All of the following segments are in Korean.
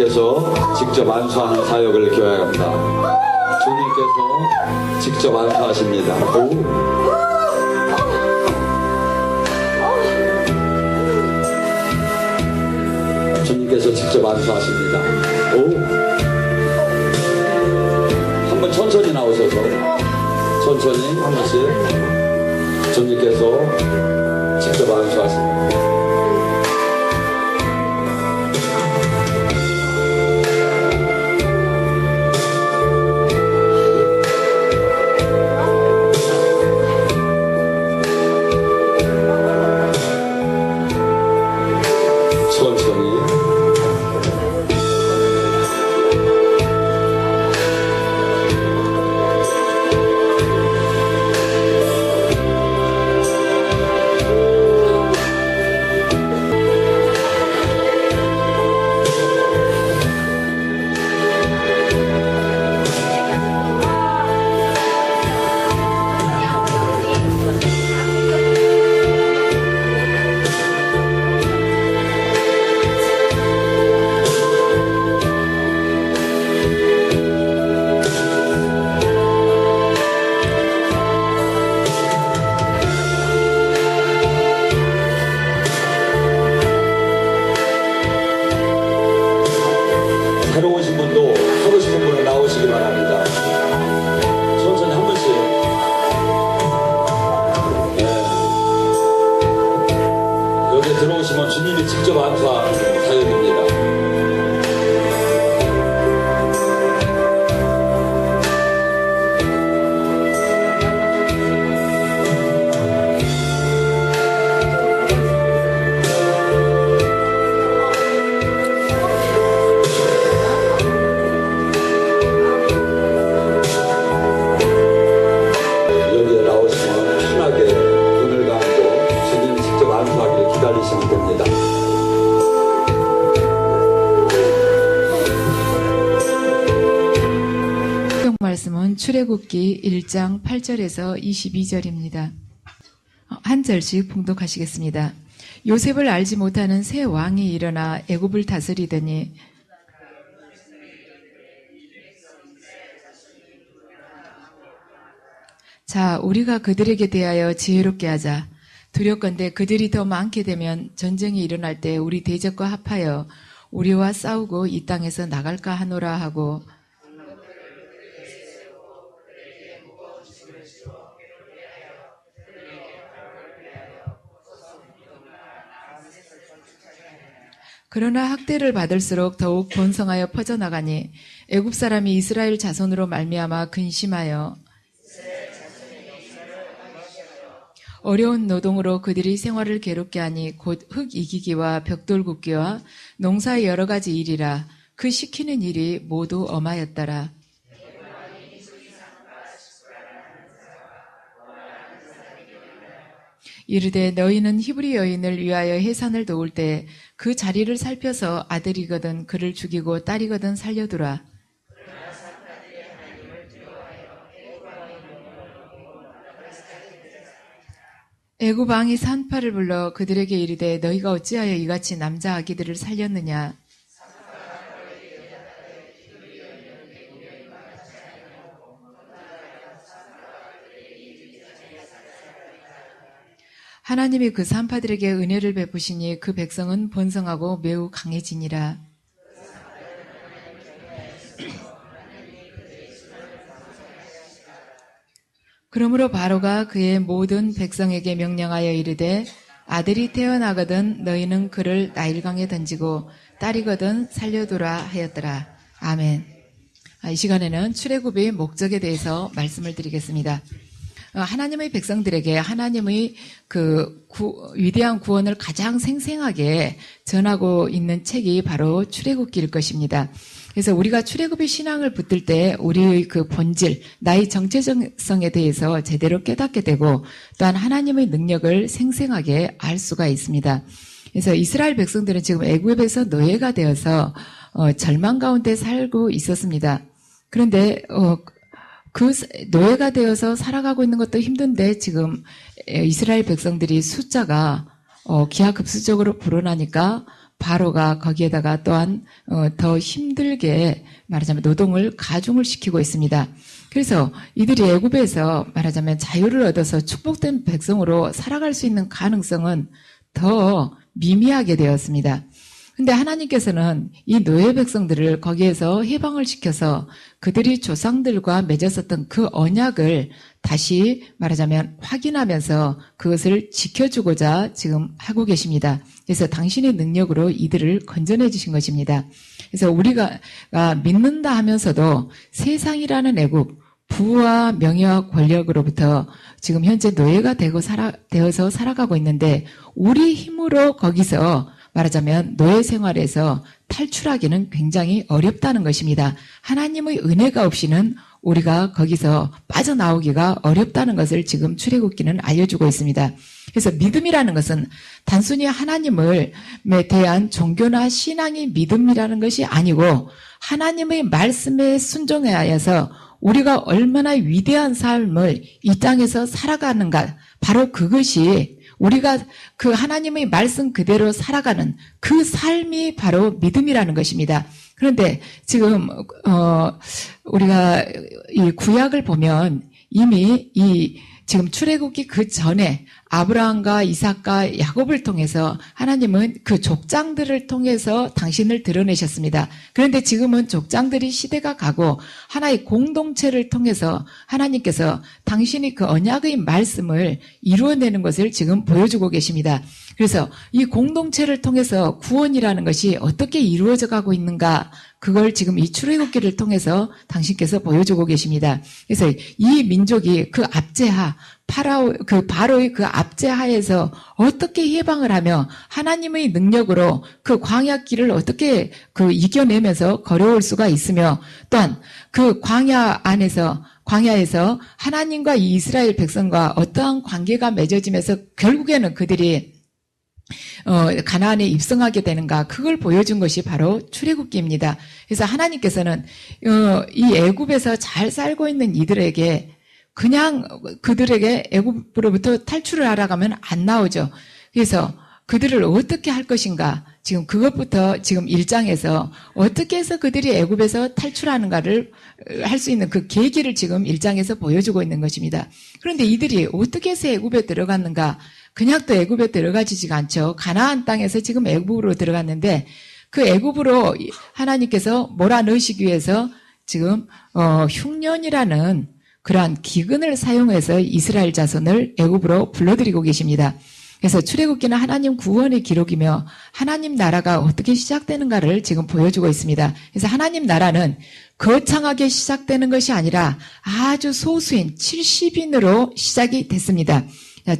주님께서 직접 안수하는 사역을 교회합니다. 주님께서 직접 안수하십니다. 주님께서 직접 안수하십니다. 한번 천천히 나오셔서 천천히 한 번씩 주님께서 직접 안수하십니다. 새로 오신 분도 하고 싶은 분은 나오시기 바랍니다. 천천히 한 번씩. 여기 들어오시면 주님이 직접 안수하는 사역입니다. 기다리시면 됩니다. 성경 말씀은 출애굽기 1장 8절에서 22절입니다. 한 절씩 봉독하시겠습니다. 요셉을 알지 못하는 새 왕이 일어나 애굽을 다스리더니 자, 우리가 그들에게 대하여 지혜롭게 하자. 두렵건대 그들이 더 많게 되면 전쟁이 일어날 때 우리 대적과 합하여 우리와 싸우고 이 땅에서 나갈까 하노라 하고 그러나 학대를 받을수록 더욱 번성하여 퍼져나가니 애굽 사람이 이스라엘 자손으로 말미암아 근심하여 어려운 노동으로 그들이 생활을 괴롭게 하니 곧 흙 이기기와 벽돌 굽기와 농사의 여러 가지 일이라 그 시키는 일이 모두 엄하였더라. 이르되 너희는 히브리 여인을 위하여 해산을 도울 때 그 자리를 살펴서 아들이거든 그를 죽이고 딸이거든 살려두라. 애굽 왕이 산파를 불러 그들에게 이르되 너희가 어찌하여 이같이 남자 아기들을 살렸느냐. 하나님이 그 산파들에게 은혜를 베푸시니 그 백성은 번성하고 매우 강해지니라. 그러므로 바로가 그의 모든 백성에게 명령하여 이르되 아들이 태어나거든 너희는 그를 나일강에 던지고 딸이거든 살려두라 하였더라. 아멘. 이 시간에는 출애굽의 목적에 대해서 말씀을 드리겠습니다. 하나님의 백성들에게 하나님의 그 위대한 구원을 가장 생생하게 전하고 있는 책이 바로 출애굽기일 것입니다. 그래서 우리가 출애굽의 신앙을 붙들 때 우리의 그 본질, 나의 정체성에 대해서 제대로 깨닫게 되고 또한 하나님의 능력을 생생하게 알 수가 있습니다. 그래서 이스라엘 백성들은 지금 애굽에서 노예가 되어서 절망 가운데 살고 있었습니다. 그런데 그 노예가 되어서 살아가고 있는 것도 힘든데 지금 이스라엘 백성들이 숫자가 기하급수적으로 불어나니까 바로가 거기에다가 또한 더 힘들게 말하자면 노동을 가중을 시키고 있습니다. 그래서 이들이 애굽에서 말하자면 자유를 얻어서 축복된 백성으로 살아갈 수 있는 가능성은 더 미미하게 되었습니다. 근데 하나님께서는 이 노예 백성들을 거기에서 해방을 시켜서 그들이 조상들과 맺었었던 그 언약을 다시 말하자면 확인하면서 그것을 지켜주고자 지금 하고 계십니다. 그래서 당신의 능력으로 이들을 건져내 주신 것입니다. 그래서 우리가 믿는다 하면서도 세상이라는 애국, 부와 명예와 권력으로부터 지금 현재 노예가 되어서 살아가고 있는데 우리 힘으로 거기서 말하자면 노예 생활에서 탈출하기는 굉장히 어렵다는 것입니다. 하나님의 은혜가 없이는 우리가 거기서 빠져나오기가 어렵다는 것을 지금 출애굽기는 알려주고 있습니다. 그래서 믿음이라는 것은 단순히 하나님에 대한 종교나 신앙의 믿음이라는 것이 아니고 하나님의 말씀에 순종하여서 우리가 얼마나 위대한 삶을 이 땅에서 살아가는가, 바로 그것이 우리가 그 하나님의 말씀 그대로 살아가는 그 삶이 바로 믿음이라는 것입니다. 그런데 지금 우리가 이 구약을 보면 이미 지금 출애굽기 그 전에 아브라함과 이삭과 야곱을 통해서 하나님은 그 족장들을 통해서 당신을 드러내셨습니다. 그런데 지금은 족장들이 시대가 가고 하나의 공동체를 통해서 하나님께서 당신이 그 언약의 말씀을 이루어내는 것을 지금 보여주고 계십니다. 그래서 이 공동체를 통해서 구원이라는 것이 어떻게 이루어져 가고 있는가, 그걸 지금 이 출애굽기를 통해서 당신께서 보여주고 계십니다. 그래서 이 민족이 그 압제하, 바로의 그 압제하에서 어떻게 해방을 하며 하나님의 능력으로 그 광야 길을 어떻게 이겨내면서 걸어올 수가 있으며, 또한 그 광야에서 하나님과 이 이스라엘 백성과 어떠한 관계가 맺어지면서 결국에는 그들이 가나안에 입성하게 되는가, 그걸 보여준 것이 바로 출애굽기입니다. 그래서 하나님께서는 이 애굽에서 잘 살고 있는 이들에게 그냥 그들에게 애굽으로부터 탈출을 하라고 하면 안 나오죠. 그래서 그들을 어떻게 할 것인가, 지금 그것부터 지금 1장에서 어떻게 해서 그들이 애굽에서 탈출하는가를 할 수 있는 그 계기를 지금 1장에서 보여주고 있는 것입니다. 그런데 이들이 어떻게 해서 애굽에 들어갔는가, 그냥 또 애굽에 들어가지지가 않죠. 가나안 땅에서 지금 애굽으로 들어갔는데 그 애굽으로 하나님께서 몰아넣으시기 위해서 지금 흉년이라는 그러한 기근을 사용해서 이스라엘 자손을 애굽으로 불러들이고 계십니다. 그래서 출애굽기는 하나님 구원의 기록이며 하나님 나라가 어떻게 시작되는가를 지금 보여주고 있습니다. 그래서 하나님 나라는 거창하게 시작되는 것이 아니라 아주 소수인 70인으로 시작이 됐습니다.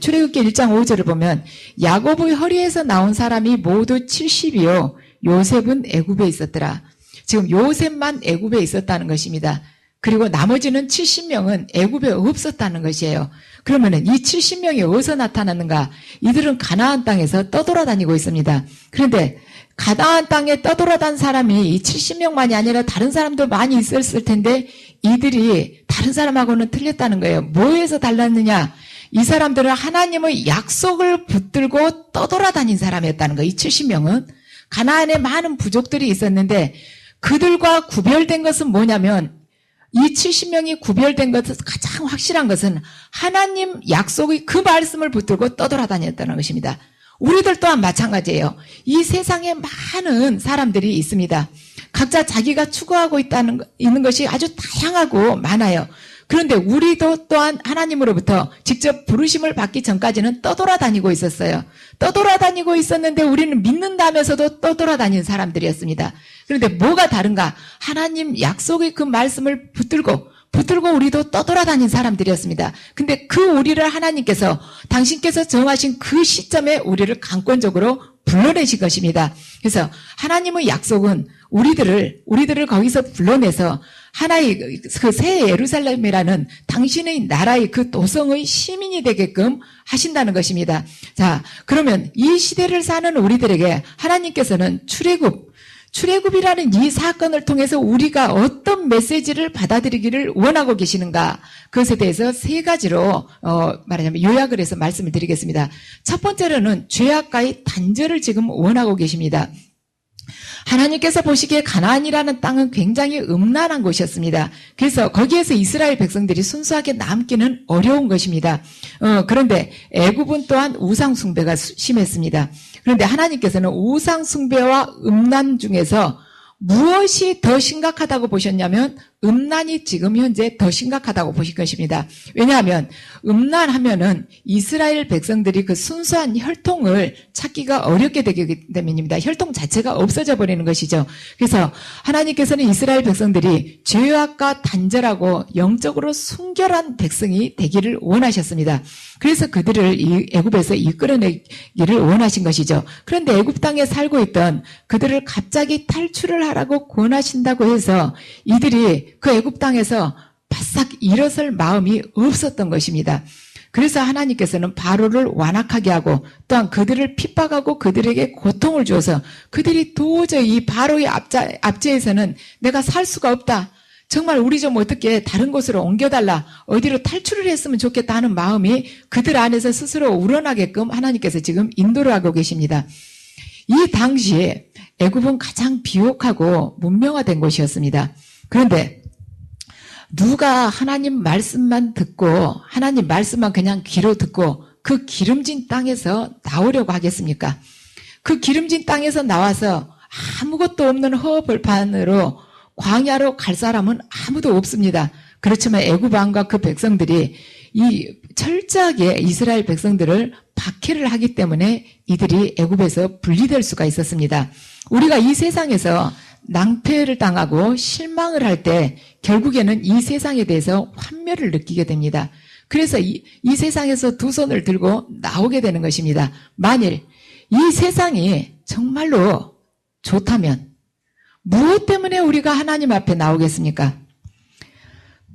출애굽기 1장 5절을 보면 야곱의 허리에서 나온 사람이 모두 70이요 요셉은 애굽에 있었더라. 지금 요셉만 애굽에 있었다는 것입니다. 그리고 나머지는 70명은 애굽에 없었다는 것이에요. 그러면은 이 70명이 어디서 나타났는가? 이들은 가나안 땅에서 떠돌아다니고 있습니다. 그런데 가나안 땅에 떠돌아다닌 사람이 이 70명만이 아니라 다른 사람도 많이 있었을 텐데 이들이 다른 사람하고는 틀렸다는 거예요. 뭐에서 달랐느냐? 이 사람들은 하나님의 약속을 붙들고 떠돌아다닌 사람이었다는 거예요. 이 70명은 가나안에 많은 부족들이 있었는데 그들과 구별된 것은 뭐냐면, 이 70명이 구별된 것은 가장 확실한 것은 하나님 약속의 그 말씀을 붙들고 떠돌아다녔다는 것입니다. 우리들 또한 마찬가지예요. 이 세상에 많은 사람들이 있습니다. 각자 자기가 추구하고 있는 것이 아주 다양하고 많아요. 그런데 우리도 또한 하나님으로부터 직접 부르심을 받기 전까지는 떠돌아다니고 있었어요. 떠돌아다니고 있었는데 우리는 믿는다면서도 떠돌아다니는 사람들이었습니다. 그런데 뭐가 다른가? 하나님 약속의 그 말씀을 붙들고 우리도 떠돌아다닌 사람들이었습니다. 근데 그 우리를 하나님께서 당신께서 정하신 그 시점에 우리를 강권적으로 불러내신 것입니다. 그래서 하나님의 약속은 우리들을 거기서 불러내서 하나의 그 새 예루살렘이라는 당신의 나라의 그 도성의 시민이 되게끔 하신다는 것입니다. 자, 그러면 이 시대를 사는 우리들에게 하나님께서는 출애굽이라는 이 사건을 통해서 우리가 어떤 메시지를 받아들이기를 원하고 계시는가, 그것에 대해서 세 가지로 말하자면 요약을 해서 말씀을 드리겠습니다. 첫 번째로는 죄악과의 단절을 지금 원하고 계십니다. 하나님께서 보시기에 가나안이라는 땅은 굉장히 음란한 곳이었습니다. 그래서 거기에서 이스라엘 백성들이 순수하게 남기는 어려운 것입니다. 그런데 애굽은 또한 우상 숭배가 심했습니다. 그런데 하나님께서는 우상 숭배와 음란 중에서 무엇이 더 심각하다고 보셨냐면 음란이 지금 현재 더 심각하다고 보실 것입니다. 왜냐하면 음란하면은 이스라엘 백성들이 그 순수한 혈통을 찾기가 어렵게 되기 때문입니다. 혈통 자체가 없어져 버리는 것이죠. 그래서 하나님께서는 이스라엘 백성들이 죄악과 단절하고 영적으로 순결한 백성이 되기를 원하셨습니다. 그래서 그들을 이 애굽에서 이끌어내기를 원하신 것이죠. 그런데 애굽 땅에 살고 있던 그들을 갑자기 탈출을 하라고 권하신다고 해서 이들이 그 애굽 땅에서 바싹 일어설 마음이 없었던 것입니다. 그래서 하나님께서는 바로를 완악하게 하고 또한 그들을 핍박하고 그들에게 고통을 주어서 그들이 도저히 이 바로의 압제에서는 내가 살 수가 없다. 정말 우리 좀 어떻게 다른 곳으로 옮겨달라. 어디로 탈출을 했으면 좋겠다 하는 마음이 그들 안에서 스스로 우러나게끔 하나님께서 지금 인도를 하고 계십니다. 이 당시에 애굽은 가장 비옥하고 문명화된 곳이었습니다. 그런데 누가 하나님 말씀만 듣고 하나님 말씀만 그냥 귀로 듣고 그 기름진 땅에서 나오려고 하겠습니까? 그 기름진 땅에서 나와서 아무것도 없는 허벌판으로 광야로 갈 사람은 아무도 없습니다. 그렇지만 애굽 왕과 그 백성들이 이 철저하게 이스라엘 백성들을 박해를 하기 때문에 이들이 애굽에서 분리될 수가 있었습니다. 우리가 이 세상에서 낭패를 당하고 실망을 할 때 결국에는 이 세상에 대해서 환멸을 느끼게 됩니다. 그래서 이 세상에서 두 손을 들고 나오게 되는 것입니다. 만일 이 세상이 정말로 좋다면 무엇 때문에 우리가 하나님 앞에 나오겠습니까?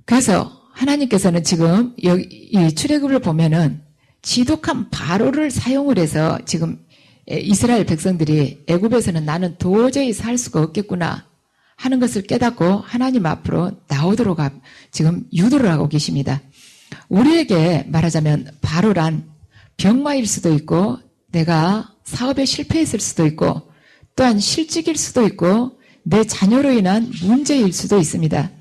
그래서 하나님께서는 지금 이 출애굽을 보면은 지독한 바로를 사용을 해서 지금 이스라엘 백성들이 애굽에서는 나는 도저히 살 수가 없겠구나 하는 것을 깨닫고 하나님 앞으로 나오도록 지금 유도를 하고 계십니다. 우리에게 말하자면 바로란 병마일 수도 있고 내가 사업에 실패했을 수도 있고 또한 실직일 수도 있고 내 자녀로 인한 문제일 수도 있습니다.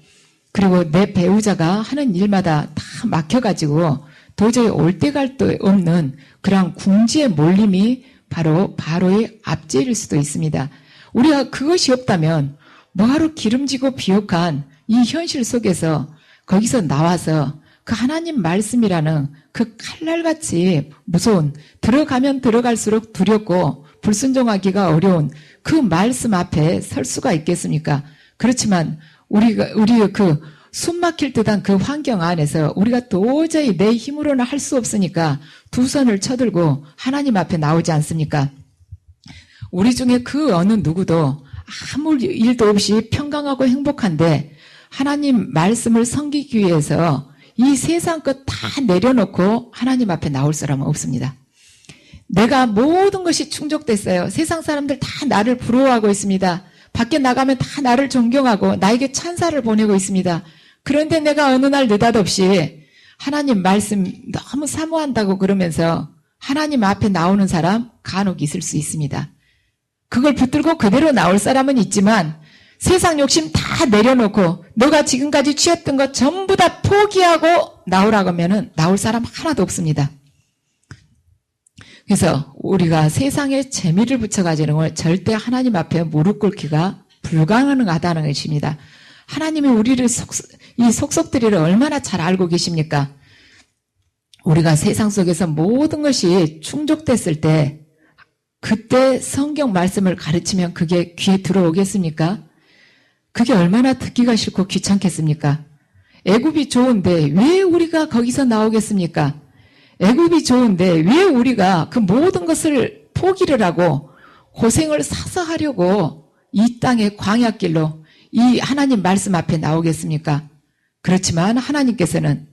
그리고 내 배우자가 하는 일마다 다 막혀가지고 도저히 올 데 갈 데 없는 그러한 궁지의 몰림이 바로 바로의 압제일 수도 있습니다. 우리가 그것이 없다면 뭐하러 기름지고 비옥한 이 현실 속에서 거기서 나와서 그 하나님 말씀이라는 그 칼날같이 무서운 들어가면 들어갈수록 두렵고 불순종하기가 어려운 그 말씀 앞에 설 수가 있겠습니까? 그렇지만 우리의 그 숨막힐 듯한 그 환경 안에서 우리가 도저히 내 힘으로는 할 수 없으니까 두 손을 쳐들고 하나님 앞에 나오지 않습니까? 우리 중에 그 어느 누구도 아무 일도 없이 평강하고 행복한데 하나님 말씀을 섬기기 위해서 이 세상 것 다 내려놓고 하나님 앞에 나올 사람은 없습니다. 내가 모든 것이 충족됐어요. 세상 사람들 다 나를 부러워하고 있습니다. 밖에 나가면 다 나를 존경하고 나에게 찬사를 보내고 있습니다. 그런데 내가 어느 날 느닷없이 하나님 말씀 너무 사모한다고 그러면서 하나님 앞에 나오는 사람 간혹 있을 수 있습니다. 그걸 붙들고 그대로 나올 사람은 있지만 세상 욕심 다 내려놓고 너가 지금까지 취했던 것 전부 다 포기하고 나오라고 하면은 나올 사람 하나도 없습니다. 그래서 우리가 세상에 재미를 붙여가지는 걸 절대 하나님 앞에 무릎 꿇기가 불가능하다는 것입니다. 하나님이 우리를 이 속속들이를 얼마나 잘 알고 계십니까? 우리가 세상 속에서 모든 것이 충족됐을 때 그때 성경 말씀을 가르치면 그게 귀에 들어오겠습니까? 그게 얼마나 듣기가 싫고 귀찮겠습니까? 애굽이 좋은데 왜 우리가 거기서 나오겠습니까? 애굽이 좋은데 왜 우리가 그 모든 것을 포기를 하고 고생을 사서 하려고 이 땅의 광야길로 이 하나님 말씀 앞에 나오겠습니까? 그렇지만 하나님께서는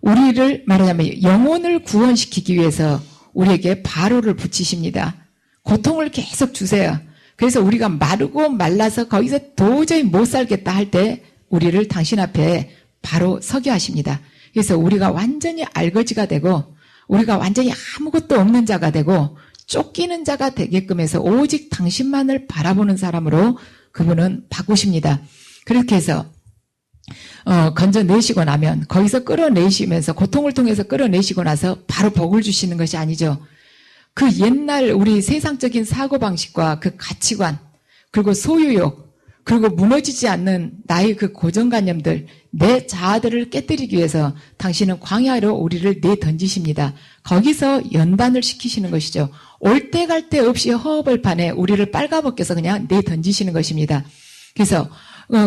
우리를 말하자면 영혼을 구원시키기 위해서 우리에게 바로를 붙이십니다. 고통을 계속 주세요. 그래서 우리가 마르고 말라서 거기서 도저히 못 살겠다 할 때 우리를 당신 앞에 바로 서게 하십니다. 그래서 우리가 완전히 알거지가 되고 우리가 완전히 아무것도 없는 자가 되고 쫓기는 자가 되게끔 해서 오직 당신만을 바라보는 사람으로 그분은 바꾸십니다. 그렇게 해서 건져내시고 나면 거기서 끌어내시면서 고통을 통해서 끌어내시고 나서 바로 복을 주시는 것이 아니죠. 그 옛날 우리 세상적인 사고방식과 그 가치관 그리고 소유욕 그리고 무너지지 않는 나의 그 고정관념들 내 자아들을 깨뜨리기 위해서 당신은 광야로 우리를 내던지십니다. 거기서 연단을 시키시는 것이죠. 올 때 갈 데 없이 허허벌판에 우리를 빨가벗겨서 그냥 내던지시는 것입니다. 그래서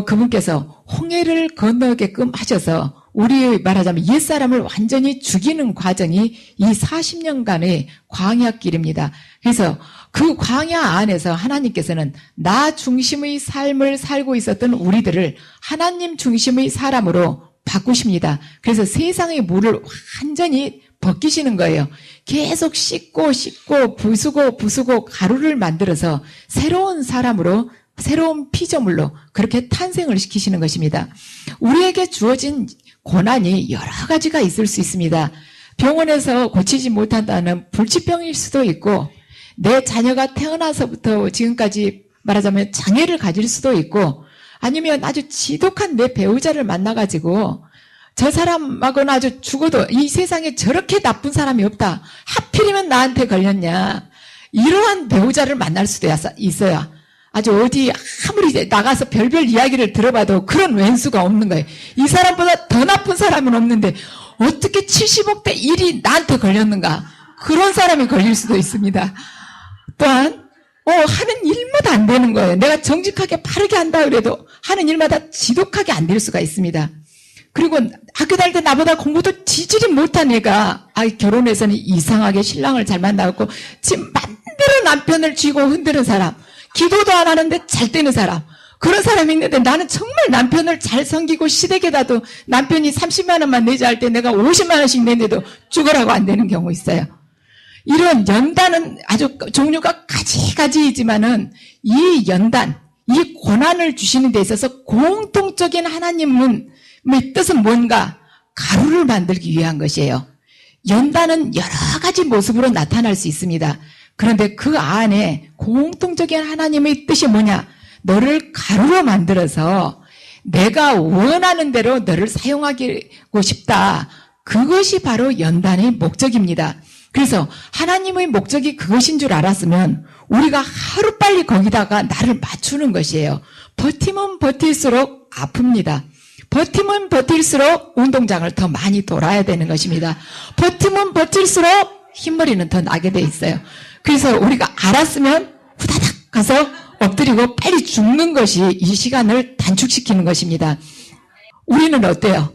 그분께서 홍해를 건너게끔 하셔서 우리 말하자면 옛사람을 완전히 죽이는 과정이 이 40년간의 광야길입니다. 그래서 그 광야 안에서 하나님께서는 나 중심의 삶을 살고 있었던 우리들을 하나님 중심의 사람으로 바꾸십니다. 그래서 세상의 물을 완전히 벗기시는 거예요. 계속 씻고 부수고 가루를 만들어서 새로운 사람으로 새로운 피조물로 그렇게 탄생을 시키시는 것입니다. 우리에게 주어진 고난이 여러 가지가 있을 수 있습니다. 병원에서 고치지 못한다는 불치병일 수도 있고 내 자녀가 태어나서부터 지금까지 말하자면 장애를 가질 수도 있고 아니면 아주 지독한 내 배우자를 만나가지고 저 사람하고는 아주 죽어도 이 세상에 저렇게 나쁜 사람이 없다. 하필이면 나한테 걸렸냐. 이러한 배우자를 만날 수도 있어요. 아주 어디 아무리 나가서 별별 이야기를 들어봐도 그런 왼수가 없는 거예요. 이 사람보다 더 나쁜 사람은 없는데 어떻게 70억 대 1이 나한테 걸렸는가. 그런 사람이 걸릴 수도 있습니다. 또한 하는 일마다 안 되는 거예요. 내가 정직하게 바르게 한다 그래도 하는 일마다 지독하게 안 될 수가 있습니다. 그리고 학교 다닐 때 나보다 공부도 지질이 못한 애가 결혼해서는 이상하게 신랑을 잘 만나고 지금 맘대로 남편을 쥐고 흔드는 사람, 기도도 안 하는데 잘 되는 사람, 그런 사람이 있는데 나는 정말 남편을 잘 섬기고 시댁에다도 남편이 30만 원만 내자 할 때 내가 50만 원씩 내는데도 죽으라고 안 되는 경우 있어요. 이런 연단은 아주 종류가 가지가지이지만은 이 연단, 이 고난을 주시는 데 있어서 공통적인 하나님의 뜻은 뭔가? 가루를 만들기 위한 것이에요. 연단은 여러 가지 모습으로 나타날 수 있습니다. 그런데 그 안에 공통적인 하나님의 뜻이 뭐냐? 너를 가루로 만들어서 내가 원하는 대로 너를 사용하고 싶다. 그것이 바로 연단의 목적입니다. 그래서 하나님의 목적이 그것인 줄 알았으면 우리가 하루빨리 거기다가 나를 맞추는 것이에요. 버티면 버틸수록 아픕니다. 버티면 버틸수록 운동장을 더 많이 돌아야 되는 것입니다. 버티면 버틸수록 흰머리는 더 나게 돼 있어요. 그래서 우리가 알았으면 후다닥 가서 엎드리고 빨리 죽는 것이 이 시간을 단축시키는 것입니다. 우리는 어때요?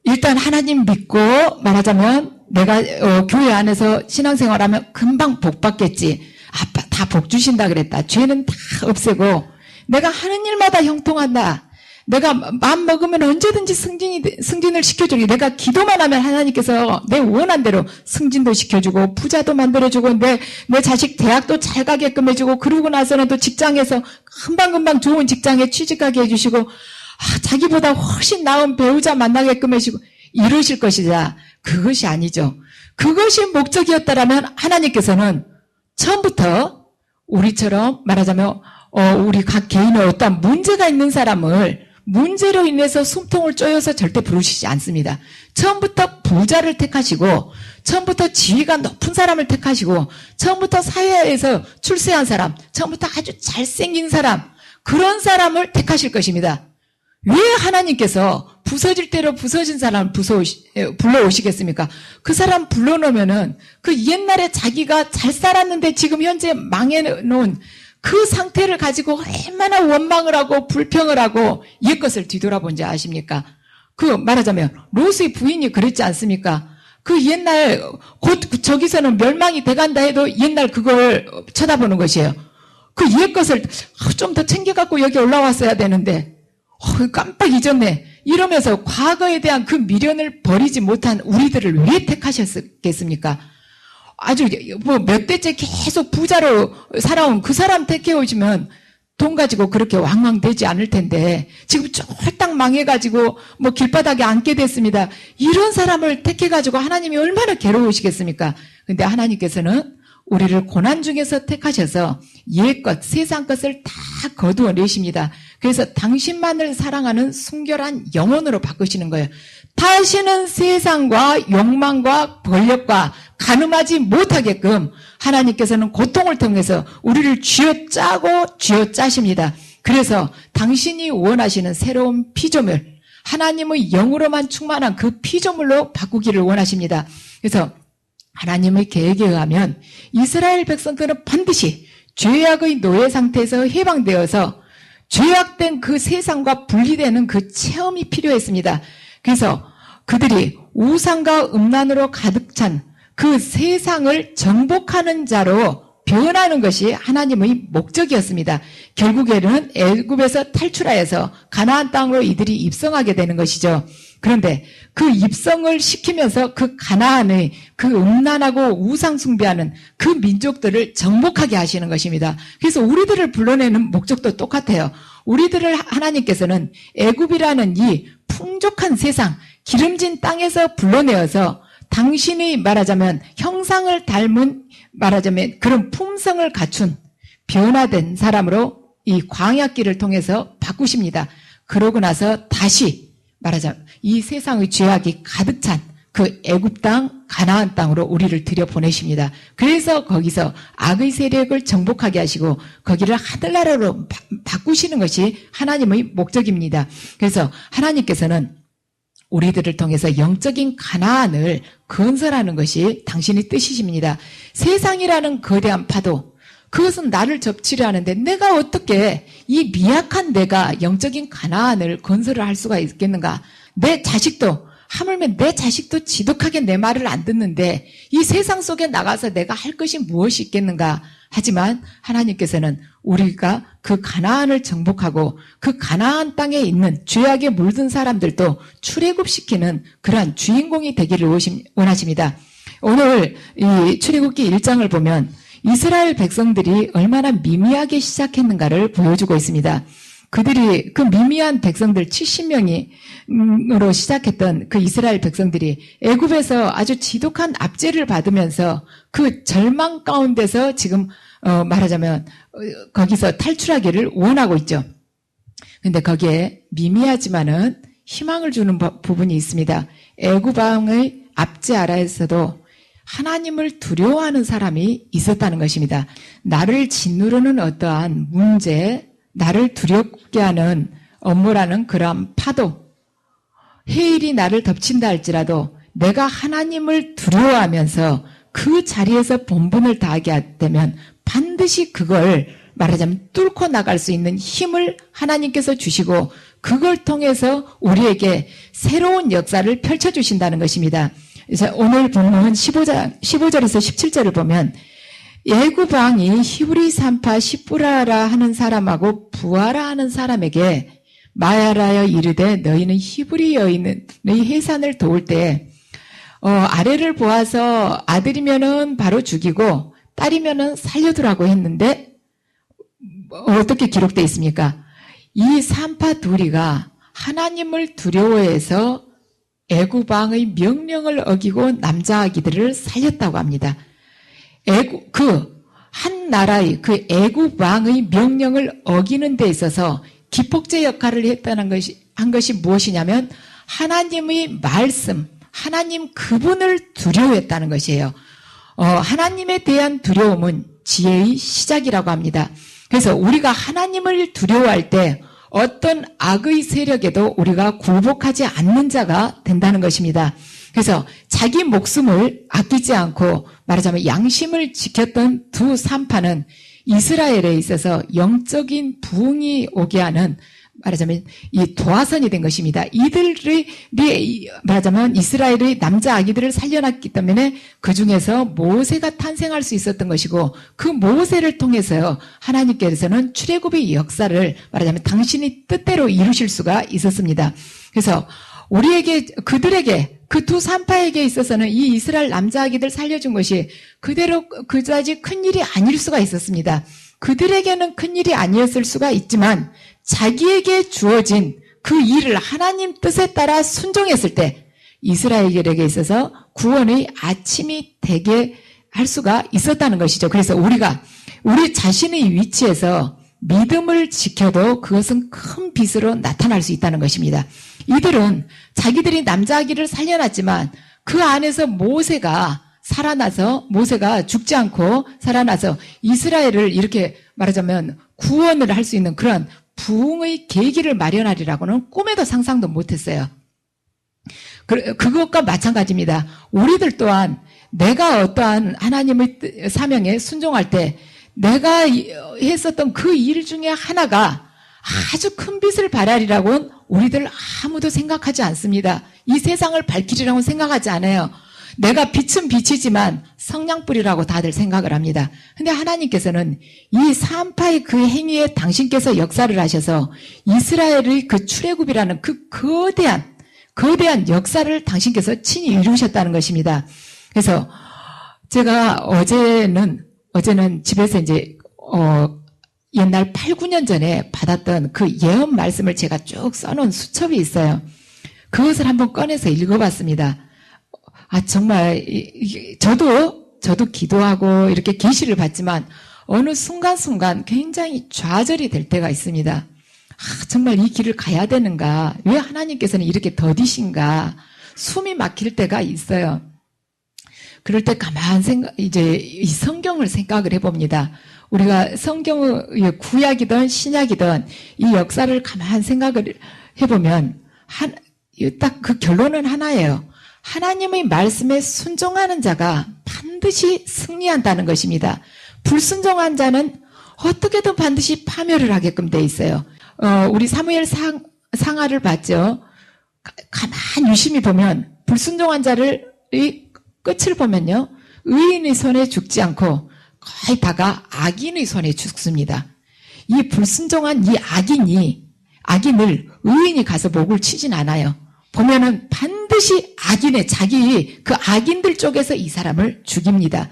일단 하나님 믿고 말하자면 내가 교회 안에서 신앙생활하면 금방 복 받겠지. 아빠 다 복 주신다 그랬다. 죄는 다 없애고 내가 하는 일마다 형통한다. 내가 마음 먹으면 언제든지 승진을 시켜주고 내가 기도만 하면 하나님께서 내 원한 대로 승진도 시켜주고 부자도 만들어주고 내 자식 대학도 잘 가게끔 해주고 그러고 나서는 또 직장에서 금방금방 좋은 직장에 취직하게 해주시고 자기보다 훨씬 나은 배우자 만나게끔 해주고 이러실 것이다. 그것이 아니죠. 그것이 목적이었다라면 하나님께서는 처음부터 우리처럼 말하자면 우리 각 개인의 어떠한 문제가 있는 사람을 문제로 인해서 숨통을 쪼여서 절대 부르시지 않습니다. 처음부터 부자를 택하시고 처음부터 지위가 높은 사람을 택하시고 처음부터 사회에서 출세한 사람, 처음부터 아주 잘생긴 사람, 그런 사람을 택하실 것입니다. 왜 하나님께서 부서질 대로 부서진 사람을 불러오시겠습니까? 그 사람 불러놓으면은 그 옛날에 자기가 잘 살았는데 지금 현재 망해놓은 그 상태를 가지고 얼마나 원망을 하고 불평을 하고 옛것을 뒤돌아본지 아십니까? 그 말하자면 롯의 부인이 그랬지 않습니까? 그 옛날 곧 저기서는 멸망이 돼간다 해도 옛날 그걸 쳐다보는 것이에요. 그 옛것을 좀 더 챙겨갖고 여기 올라왔어야 되는데 깜빡 잊었네. 이러면서 과거에 대한 그 미련을 버리지 못한 우리들을 왜 택하셨겠습니까? 아주 몇 대째 계속 부자로 살아온 그 사람 택해오시면 돈 가지고 그렇게 왕왕되지 않을 텐데 지금 쫄딱 망해가지고 길바닥에 앉게 됐습니다. 이런 사람을 택해가지고 하나님이 얼마나 괴로우시겠습니까? 근데 하나님께서는 우리를 고난 중에서 택하셔서 옛것, 세상 것을 다 거두어 내십니다. 그래서 당신만을 사랑하는 순결한 영혼으로 바꾸시는 거예요. 다시는 세상과 욕망과 권력과 가늠하지 못하게끔 하나님께서는 고통을 통해서 우리를 쥐어짜고 쥐어짜십니다. 그래서 당신이 원하시는 새로운 피조물, 하나님의 영으로만 충만한 그 피조물로 바꾸기를 원하십니다. 그래서 하나님의 계획에 의하면 이스라엘 백성들은 반드시 죄악의 노예 상태에서 해방되어서 죄악된 그 세상과 분리되는 그 체험이 필요했습니다. 그래서 그들이 우상과 음란으로 가득 찬 그 세상을 정복하는 자로 변하는 것이 하나님의 목적이었습니다. 결국에는 애굽에서 탈출하여서 가나안 땅으로 이들이 입성하게 되는 것이죠. 그런데 그 입성을 시키면서 그 가나안의 그 음란하고 우상 숭배하는 그 민족들을 정복하게 하시는 것입니다. 그래서 우리들을 불러내는 목적도 똑같아요. 우리들을 하나님께서는 애굽이라는 이 풍족한 세상, 기름진 땅에서 불러내어서 당신이 말하자면 형상을 닮은 말하자면 그런 품성을 갖춘 변화된 사람으로 이 광야길을 통해서 바꾸십니다. 그러고 나서 다시 말하자면 이 세상의 죄악이 가득 찬 그 애굽 땅, 가나안 땅으로 우리를 들여보내십니다. 그래서 거기서 악의 세력을 정복하게 하시고 거기를 하늘나라로 바꾸시는 것이 하나님의 목적입니다. 그래서 하나님께서는 우리들을 통해서 영적인 가나안을 건설하는 것이 당신의 뜻이십니다. 세상이라는 거대한 파도, 그것은 나를 접치려 하는데 내가 어떻게 이 미약한 내가 영적인 가나안을 건설을 할 수가 있겠는가? 내 자식도, 하물며 내 자식도 지독하게 내 말을 안 듣는데 이 세상 속에 나가서 내가 할 것이 무엇이 있겠는가? 하지만 하나님께서는 우리가 그 가나안을 정복하고 그 가나안 땅에 있는 죄악에 물든 사람들도 출애굽시키는 그러한 주인공이 되기를 원하십니다. 오늘 이 출애굽기 1장을 보면 이스라엘 백성들이 얼마나 미미하게 시작했는가를 보여주고 있습니다. 그들이 그 미미한 백성들 70명으로 시작했던 그 이스라엘 백성들이 애굽에서 아주 지독한 압제를 받으면서 그 절망 가운데서 지금 말하자면 거기서 탈출하기를 원하고 있죠. 근데 거기에 미미하지만은 희망을 주는 부분이 있습니다. 애굽 왕의 압제 아래에서도 하나님을 두려워하는 사람이 있었다는 것입니다. 나를 짓누르는 어떠한 문제, 나를 두렵게 하는 업무라는 그러한 파도, 해일이 나를 덮친다 할지라도 내가 하나님을 두려워하면서 그 자리에서 본분을 다하게 되면 반드시 그걸 말하자면 뚫고 나갈 수 있는 힘을 하나님께서 주시고 그걸 통해서 우리에게 새로운 역사를 펼쳐주신다는 것입니다. 그래서 오늘 본문 15절에서 17절을 보면 애굽 왕이 히브리 산파 시브라라 하는 사람하고 부하라 하는 사람에게 말하여 이르되 너희는 히브리 여인의 해산을 도울 때 아래를 보아서 아들이면은 바로 죽이고 딸이면은 살려두라고 했는데 어떻게 기록되어 있습니까? 이 산파 둘이가 하나님을 두려워해서 애굽 왕의 명령을 어기고 남자 아기들을 살렸다고 합니다. 한 나라의 그 애굽 왕의 명령을 어기는 데 있어서 기폭제 역할을 한 것이 무엇이냐면 하나님의 말씀, 하나님 그분을 두려워했다는 것이에요. 하나님에 대한 두려움은 지혜의 시작이라고 합니다. 그래서 우리가 하나님을 두려워할 때 어떤 악의 세력에도 우리가 굴복하지 않는 자가 된다는 것입니다. 그래서 자기 목숨을 아끼지 않고 말하자면 양심을 지켰던 두 산파는 이스라엘에 있어서 영적인 부흥이 오게 하는 말하자면 이 도화선이 된 것입니다. 이들이 말하자면 이스라엘의 남자 아기들을 살려놨기 때문에 그 중에서 모세가 탄생할 수 있었던 것이고 그 모세를 통해서 하나님께서는 출애굽의 역사를 말하자면 당신이 뜻대로 이루실 수가 있었습니다. 그래서 우리에게 그들에게 그 두 산파에게 있어서는 이 이스라엘 남자 아기들 살려준 것이 그다지 큰 일이 아닐 수가 있었습니다. 그들에게는 큰 일이 아니었을 수가 있지만 자기에게 주어진 그 일을 하나님 뜻에 따라 순종했을 때 이스라엘에게 있어서 구원의 아침이 되게 할 수가 있었다는 것이죠. 그래서 우리가 우리 자신의 위치에서 믿음을 지켜도 그것은 큰 빛으로 나타날 수 있다는 것입니다. 이들은 자기들이 남자아기를 살려놨지만 그 안에서 모세가 죽지 않고 살아나서 이스라엘을 이렇게 말하자면 구원을 할 수 있는 그런 부흥의 계기를 마련하리라고는 꿈에도 상상도 못했어요. 그것과 마찬가지입니다. 우리들 또한 내가 어떠한 하나님의 사명에 순종할 때 내가 했었던 그 일 중에 하나가 아주 큰 빛을 발하리라고는 우리들 아무도 생각하지 않습니다. 이 세상을 밝히리라고는 생각하지 않아요. 내가 빛은 빛이지만 성냥불이라고 다들 생각을 합니다. 근데 하나님께서는 이 사암파의 그 행위에 당신께서 역사를 하셔서 이스라엘의 그 출애굽이라는 그 거대한 역사를 당신께서 친히 이루셨다는 것입니다. 그래서 제가 어제는 집에서 이제 옛날 8, 9년 전에 받았던 그 예언 말씀을 제가 쭉 써놓은 수첩이 있어요. 그것을 한번 꺼내서 읽어봤습니다. 정말 저도 기도하고 이렇게 계시를 받지만 어느 순간순간 굉장히 좌절이 될 때가 있습니다. 정말 이 길을 가야 되는가? 왜 하나님께서는 이렇게 더디신가? 숨이 막힐 때가 있어요. 그럴 때 가만 이제 이 성경을 생각을 해봅니다. 우리가 성경의 구약이든 신약이든 이 역사를 가만 생각을 해보면 딱 그 결론은 하나예요. 하나님의 말씀에 순종하는 자가 반드시 승리한다는 것입니다. 불순종한 자는 어떻게든 반드시 파멸을 하게끔 돼 있어요. 우리 사무엘 상하를 봤죠. 가만 유심히 보면 불순종한 자를 끝을 보면요. 의인의 손에 죽지 않고 거의 다가 악인의 손에 죽습니다. 이 불순종한 이 악인을 의인이 가서 목을 치진 않아요. 보면은 반드시 자기 그 악인들 쪽에서 이 사람을 죽입니다.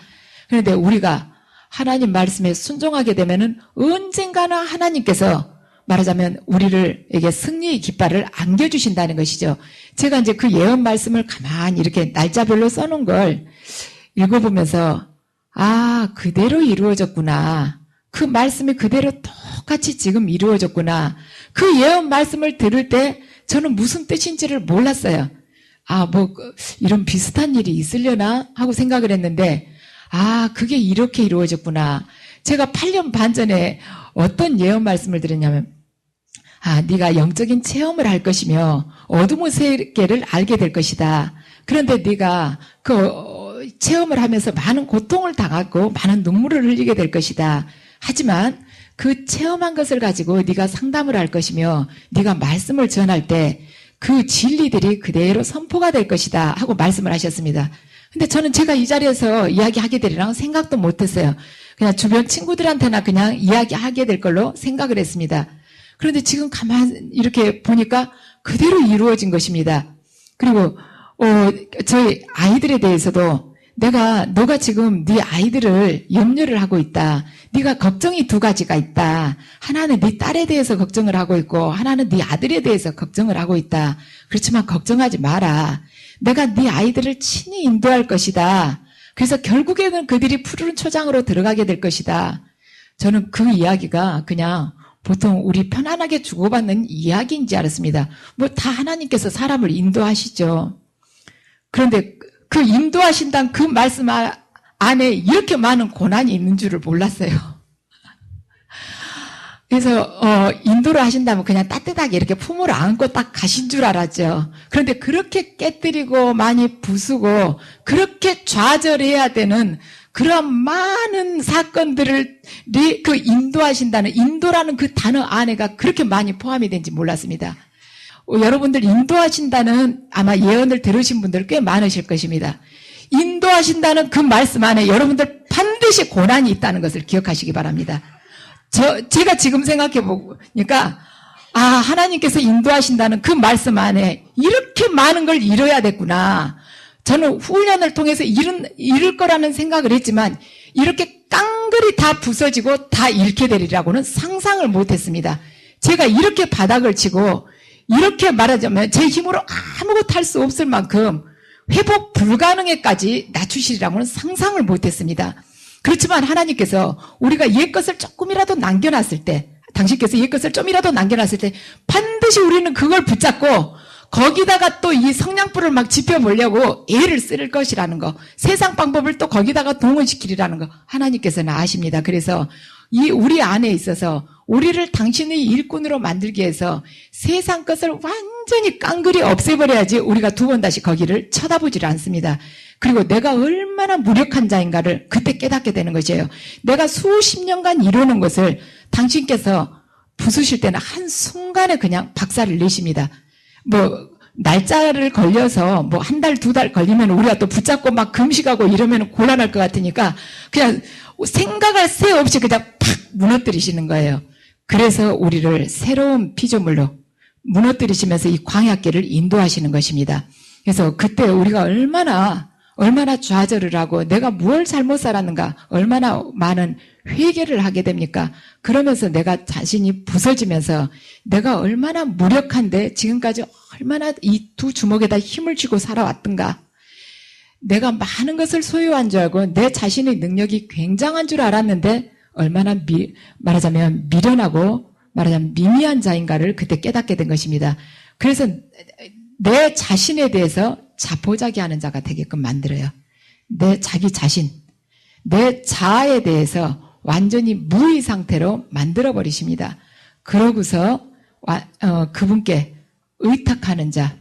그런데 우리가 하나님 말씀에 순종하게 되면은 언젠가는 하나님께서 말하자면 우리에게 승리의 깃발을 안겨주신다는 것이죠. 제가 이제 그 예언 말씀을 가만히 이렇게 날짜별로 써놓은 걸 읽어보면서 그대로 이루어졌구나. 그 말씀이 그대로 똑같이 지금 이루어졌구나. 그 예언 말씀을 들을 때 저는 무슨 뜻인지를 몰랐어요. 이런 비슷한 일이 있으려나 하고 생각을 했는데 그게 이렇게 이루어졌구나. 제가 8년 반 전에 어떤 예언 말씀을 드렸냐면 네가 영적인 체험을 할 것이며 어둠의 세계를 알게 될 것이다. 그런데 네가 그 체험을 하면서 많은 고통을 당하고 많은 눈물을 흘리게 될 것이다. 하지만 그 체험한 것을 가지고 네가 상담을 할 것이며 네가 말씀을 전할 때 그 진리들이 그대로 선포가 될 것이다 하고 말씀을 하셨습니다. 근데 저는 제가 이 자리에서 이야기하게 되리라고 생각도 못했어요. 그냥 주변 친구들한테나 그냥 이야기하게 될 걸로 생각을 했습니다. 그런데 지금 가만 이렇게 보니까 그대로 이루어진 것입니다. 그리고 저희 아이들에 대해서도 너가 지금 네 아이들을 염려를 하고 있다. 네가 걱정이 두 가지가 있다. 하나는 네 딸에 대해서 걱정을 하고 있고 하나는 네 아들에 대해서 걱정을 하고 있다. 그렇지만 걱정하지 마라. 내가 네 아이들을 친히 인도할 것이다. 그래서 결국에는 그들이 푸르른 초장으로 들어가게 될 것이다. 저는 그 이야기가 그냥 보통 우리 편안하게 주고받는 이야기인 줄 알았습니다. 다 하나님께서 사람을 인도하시죠. 그런데 그 인도하신다는 그 말씀 안에 이렇게 많은 고난이 있는 줄을 몰랐어요. 그래서 인도를 하신다면 그냥 따뜻하게 이렇게 품으로 안고 딱 가신 줄 알았죠. 그런데 그렇게 깨뜨리고 많이 부수고 그렇게 좌절해야 되는 그런 많은 사건들을 그 인도하신다는 인도라는 그 단어 안에가 그렇게 많이 포함이 된지 몰랐습니다. 여러분들 인도하신다는 아마 예언을 들으신 분들 꽤 많으실 것입니다. 인도하신다는 그 말씀 안에 여러분들 반드시 고난이 있다는 것을 기억하시기 바랍니다. 제가 지금 생각해 보니까 하나님께서 인도하신다는 그 말씀 안에 이렇게 많은 걸 이뤄야 됐구나. 저는 훈련을 통해서 이룰 거라는 생각을 했지만 이렇게 깡그리 다 부서지고 다 잃게 되리라고는 상상을 못했습니다. 제가 이렇게 바닥을 치고 이렇게 말하자면 제 힘으로 아무것도 할 수 없을 만큼 회복 불가능에까지 낮추시리라고는 상상을 못했습니다. 그렇지만 하나님께서 우리가 옛것을 조금이라도 남겨놨을 때, 당신께서 옛것을 좀이라도 남겨놨을 때 반드시 우리는 그걸 붙잡고 거기다가 또 이 성냥불을 막 지펴보려고 애를 쓸 것이라는 거, 세상 방법을 또 거기다가 동원시키리라는 거 하나님께서는 아십니다. 그래서 이 우리 안에 있어서 우리를 당신의 일꾼으로 만들기 위해서 세상 것을 완전히 깡그리 없애버려야지 우리가 두 번 다시 거기를 쳐다보질 않습니다. 그리고 내가 얼마나 무력한 자인가를 그때 깨닫게 되는 것이에요. 내가 수십 년간 이루는 것을 당신께서 부수실 때는 한순간에 그냥 박살을 내십니다. 날짜를 걸려서 한 달, 두 달 걸리면 우리가 또 붙잡고 막 금식하고 이러면 곤란할 것 같으니까 그냥 생각할 새 없이 그냥 팍 무너뜨리시는 거예요. 그래서 우리를 새로운 피조물로 무너뜨리시면서 이 광야길을 인도하시는 것입니다. 그래서 그때 우리가 얼마나 좌절을 하고 내가 뭘 잘못 살았는가, 얼마나 많은 회개를 하게 됩니까? 그러면서 내가 자신이 부서지면서 내가 얼마나 무력한데 지금까지 얼마나 이 두 주먹에다 힘을 쥐고 살아왔던가, 내가 많은 것을 소유한 줄 알고 내 자신의 능력이 굉장한 줄 알았는데 얼마나 말하자면 미련하고 말하자면 미미한 자인가를 그때 깨닫게 된 것입니다. 그래서 내 자신에 대해서 자포자기하는 자가 되게끔 만들어요. 내 자기 자신, 내 자아에 대해서 완전히 무의 상태로 만들어버리십니다. 그러고서 그분께 의탁하는 자,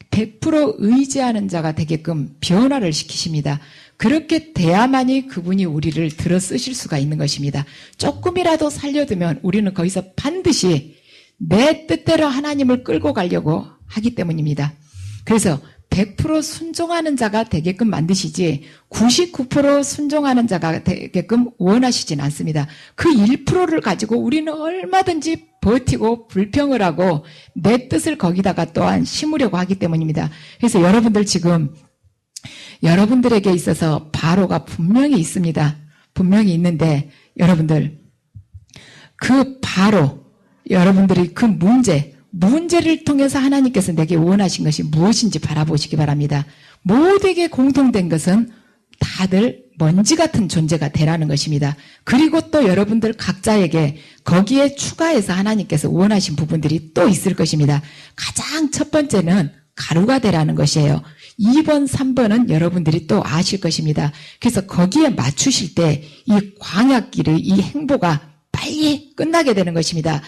100% 의지하는 자가 되게끔 변화를 시키십니다. 그렇게 돼야만이 그분이 우리를 들어 쓰실 수가 있는 것입니다. 조금이라도 살려두면 우리는 거기서 반드시 내 뜻대로 하나님을 끌고 가려고 하기 때문입니다. 그래서 100% 순종하는 자가 되게끔 만드시지 99% 순종하는 자가 되게끔 원하시진 않습니다. 그 1%를 가지고 우리는 얼마든지 버티고 불평을 하고 내 뜻을 거기다가 또한 심으려고 하기 때문입니다. 그래서 여러분들 지금 여러분들에게 있어서 바로가 분명히 있습니다. 분명히 있는데 여러분들 그 바로 여러분들이 그 문제를 통해서 하나님께서 내게 원하신 것이 무엇인지 바라보시기 바랍니다. 모두에게 공통된 것은 다들 먼지 같은 존재가 되라는 것입니다. 그리고 또 여러분들 각자에게 거기에 추가해서 하나님께서 원하신 부분들이 또 있을 것입니다. 가장 첫 번째는 가루가 되라는 것이에요. 2번, 3번은 여러분들이 또 아실 것입니다. 그래서 거기에 맞추실 때 이 광야길의 이 행보가 빨리 끝나게 되는 것입니다.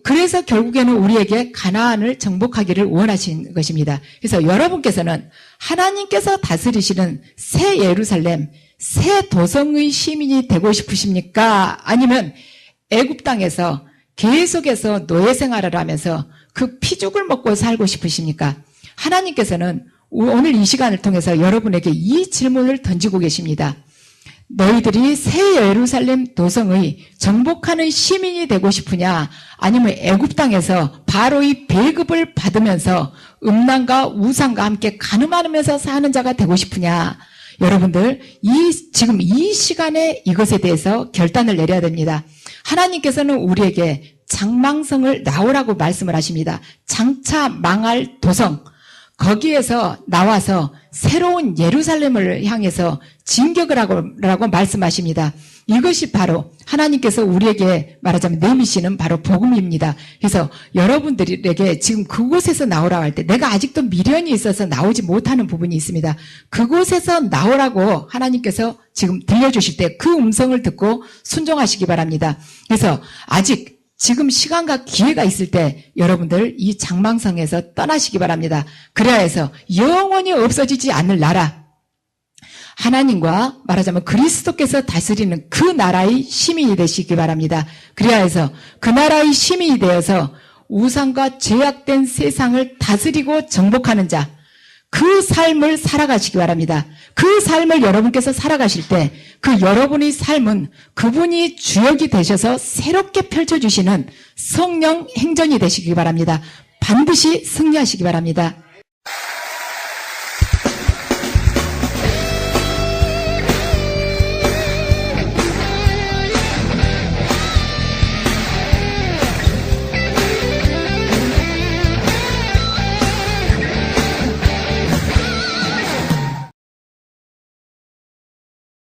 그래서 결국에는 우리에게 가나안을 정복하기를 원하신 것입니다. 그래서 여러분께서는 하나님께서 다스리시는 새 예루살렘, 새 도성의 시민이 되고 싶으십니까? 아니면 애굽 땅에서 계속해서 노예 생활을 하면서 그 피죽을 먹고 살고 싶으십니까? 하나님께서는 오늘 이 시간을 통해서 여러분에게 이 질문을 던지고 계십니다. 너희들이 새 예루살렘 도성의 정복하는 시민이 되고 싶으냐? 아니면 애굽 땅에서 바로의 배급을 받으면서 음란과 우상과 함께 가늠하면서 사는 자가 되고 싶으냐? 여러분들 지금 이 시간에 이것에 대해서 결단을 내려야 됩니다. 하나님께서는 우리에게 장망성을 나오라고 말씀을 하십니다. 장차 망할 도성, 거기에서 나와서 새로운 예루살렘을 향해서 진격을 하라고 말씀하십니다. 이것이 바로 하나님께서 우리에게 말하자면 내미시는 바로 복음입니다. 그래서 여러분들에게 지금 그곳에서 나오라고 할 때 내가 아직도 미련이 있어서 나오지 못하는 부분이 있습니다. 그곳에서 나오라고 하나님께서 지금 들려주실 때 그 음성을 듣고 순종하시기 바랍니다. 그래서 아직 지금 시간과 기회가 있을 때 여러분들 이 장망성에서 떠나시기 바랍니다. 그래야 해서 영원히 없어지지 않을 나라, 하나님과 말하자면 그리스도께서 다스리는 그 나라의 시민이 되시기 바랍니다. 그래야 해서 그 나라의 시민이 되어서 우상과 죄악된 세상을 다스리고 정복하는 자, 그 삶을 살아가시기 바랍니다. 그 삶을 여러분께서 살아가실 때 그 여러분의 삶은 그분이 주역이 되셔서 새롭게 펼쳐주시는 성령 행전이 되시기 바랍니다. 반드시 승리하시기 바랍니다.